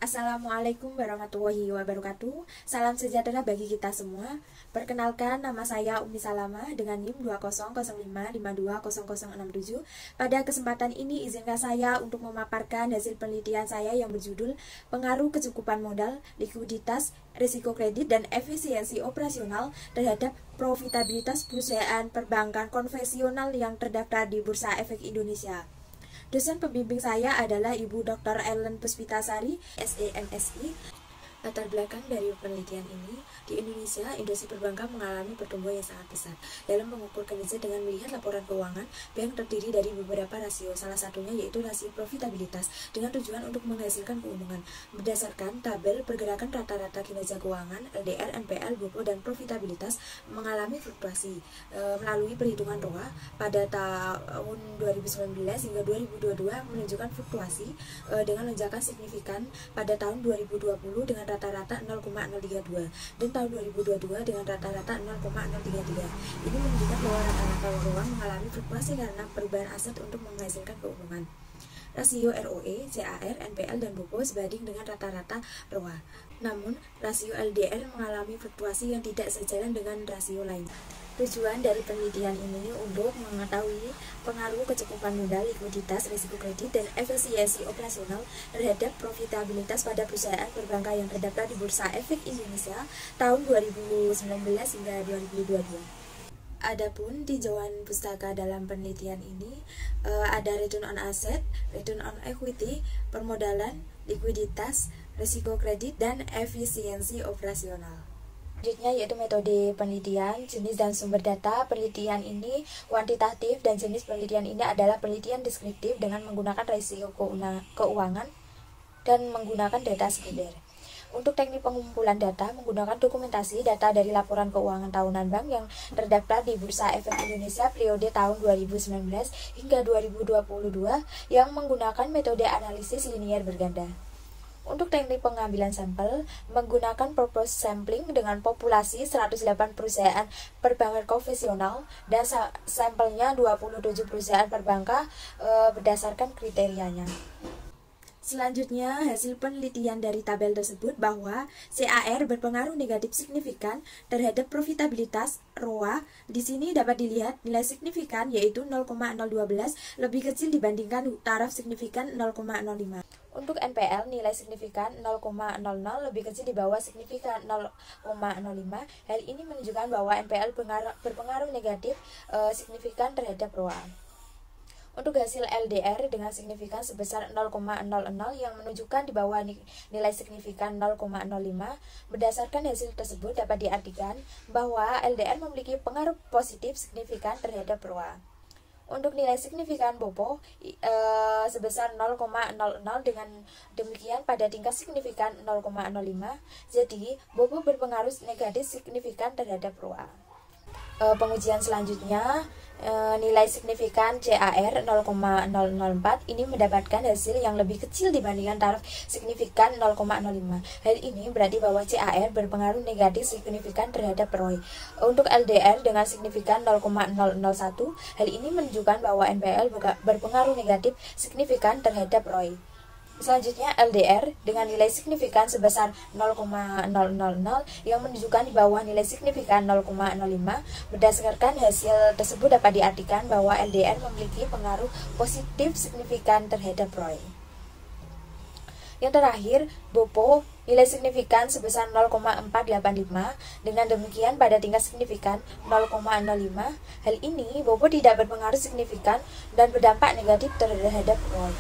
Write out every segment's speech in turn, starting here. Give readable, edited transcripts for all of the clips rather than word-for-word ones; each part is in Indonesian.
Assalamualaikum warahmatullahi wabarakatuh. Salam sejahtera bagi kita semua. Perkenalkan, nama saya Umi Salama dengan NIM 2005520067. Pada kesempatan ini izinkan saya untuk memaparkan hasil penelitian saya yang berjudul Pengaruh Kecukupan Modal, Likuiditas, Risiko Kredit, dan Efisiensi Operasional terhadap Profitabilitas Perusahaan Perbankan Konvensional yang terdaftar di Bursa Efek Indonesia. Dosen pembimbing saya adalah Ibu Dr. Ellen Puspitasari, SEMSI. Latar belakang dari penelitian ini, di Indonesia, industri perbankan mengalami pertumbuhan yang sangat besar. Dalam mengukur kinerja dengan melihat laporan keuangan, bank terdiri dari beberapa rasio, salah satunya yaitu rasio profitabilitas, dengan tujuan untuk menghasilkan keuntungan. Berdasarkan tabel pergerakan rata-rata kinerja keuangan, LDR, NPL, BOPO, dan profitabilitas mengalami fluktuasi. Melalui perhitungan ROA, pada tahun 2019 hingga 2022 menunjukkan fluktuasi dengan lonjakan signifikan pada tahun 2020 dengan rata-rata 0,032 dan tahun 2022 dengan rata-rata 0,033. Ini menunjukkan bahwa rata-rata ruang mengalami fluktuasi karena perubahan aset untuk menghasilkan keuntungan. Rasio ROE, CAR, NPL, dan BOPO sebanding dengan rata-rata ROA. Namun, rasio LDR mengalami fluktuasi yang tidak sejalan dengan rasio lain. Tujuan dari penelitian ini untuk mengetahui pengaruh kecukupan modal, likuiditas, risiko kredit, dan efisiensi operasional terhadap profitabilitas pada perusahaan perbankan yang terdaftar di Bursa Efek Indonesia tahun 2019 hingga 2022. Adapun tinjauan pustaka dalam penelitian ini ada return on asset, return on equity, permodalan, likuiditas, risiko kredit, dan efisiensi operasional. Selanjutnya yaitu metode penelitian, jenis dan sumber data. Penelitian ini kuantitatif dan jenis penelitian ini adalah penelitian deskriptif dengan menggunakan rasio keuangan dan menggunakan data sekunder. Untuk teknik pengumpulan data, menggunakan dokumentasi data dari laporan keuangan tahunan bank yang terdaftar di Bursa Efek Indonesia periode tahun 2019 hingga 2022 yang menggunakan metode analisis linier berganda. Untuk teknik pengambilan sampel, menggunakan purpose sampling dengan populasi 108 perusahaan perbankan konvensional dan sampelnya 27 perusahaan perbankan berdasarkan kriterianya. Selanjutnya, hasil penelitian dari tabel tersebut bahwa CAR berpengaruh negatif signifikan terhadap profitabilitas ROA. Di sini dapat dilihat nilai signifikan yaitu 0,012 lebih kecil dibandingkan taraf signifikan 0,05. Untuk NPL, nilai signifikan 0,00 lebih kecil di bawah signifikan 0,05. Hal ini menunjukkan bahwa NPL berpengaruh negatif signifikan terhadap ROA. Untuk hasil LDR dengan signifikan sebesar 0,00 yang menunjukkan di bawah nilai signifikan 0,05, berdasarkan hasil tersebut dapat diartikan bahwa LDR memiliki pengaruh positif signifikan terhadap ROA. Untuk nilai signifikan BOPO sebesar 0,00 dengan demikian pada tingkat signifikan 0,05, jadi BOPO berpengaruh negatif signifikan terhadap ROA. Pengujian selanjutnya, nilai signifikan CAR 0,004 ini mendapatkan hasil yang lebih kecil dibandingkan taraf signifikan 0,05. Hal ini berarti bahwa CAR berpengaruh negatif signifikan terhadap ROE. Untuk LDR dengan signifikan 0,001, hal ini menunjukkan bahwa NPL berpengaruh negatif signifikan terhadap ROE. Selanjutnya LDR dengan nilai signifikan sebesar 0,000 yang menunjukkan di bawah nilai signifikan 0,05. Berdasarkan hasil tersebut dapat diartikan bahwa LDR memiliki pengaruh positif signifikan terhadap ROE. Yang terakhir, BOPO nilai signifikan sebesar 0,485. Dengan demikian pada tingkat signifikan 0,05, hal ini BOPO tidak berpengaruh signifikan dan berdampak negatif terhadap ROE.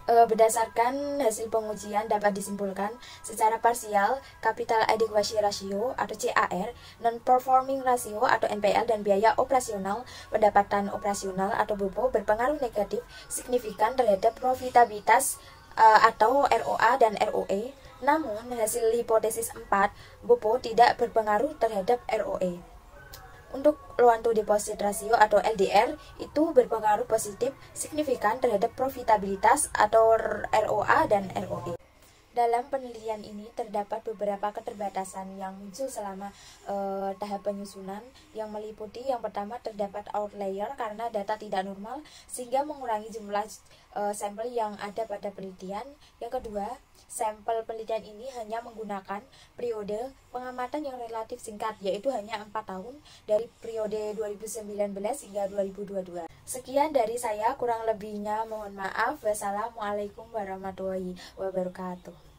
Berdasarkan hasil pengujian dapat disimpulkan secara parsial capital adequacy ratio atau CAR, non-performing ratio atau NPL, dan biaya operasional pendapatan operasional atau BOPO berpengaruh negatif signifikan terhadap profitabilitas atau ROA dan ROE. Namun hasil hipotesis 4, BOPO tidak berpengaruh terhadap ROE. Untuk loan to deposit ratio atau LDR itu berpengaruh positif signifikan terhadap profitabilitas atau ROA dan ROE. Dalam penelitian ini terdapat beberapa keterbatasan yang muncul selama tahap penyusunan, yang meliputi yang pertama terdapat outlier karena data tidak normal sehingga mengurangi jumlah sampel yang ada pada penelitian. Yang kedua, sampel penelitian ini hanya menggunakan periode pengamatan yang relatif singkat, yaitu hanya 4 tahun dari periode 2019 hingga 2022. Sekian dari saya, kurang lebihnya mohon maaf. Wassalamualaikum warahmatullahi wabarakatuh.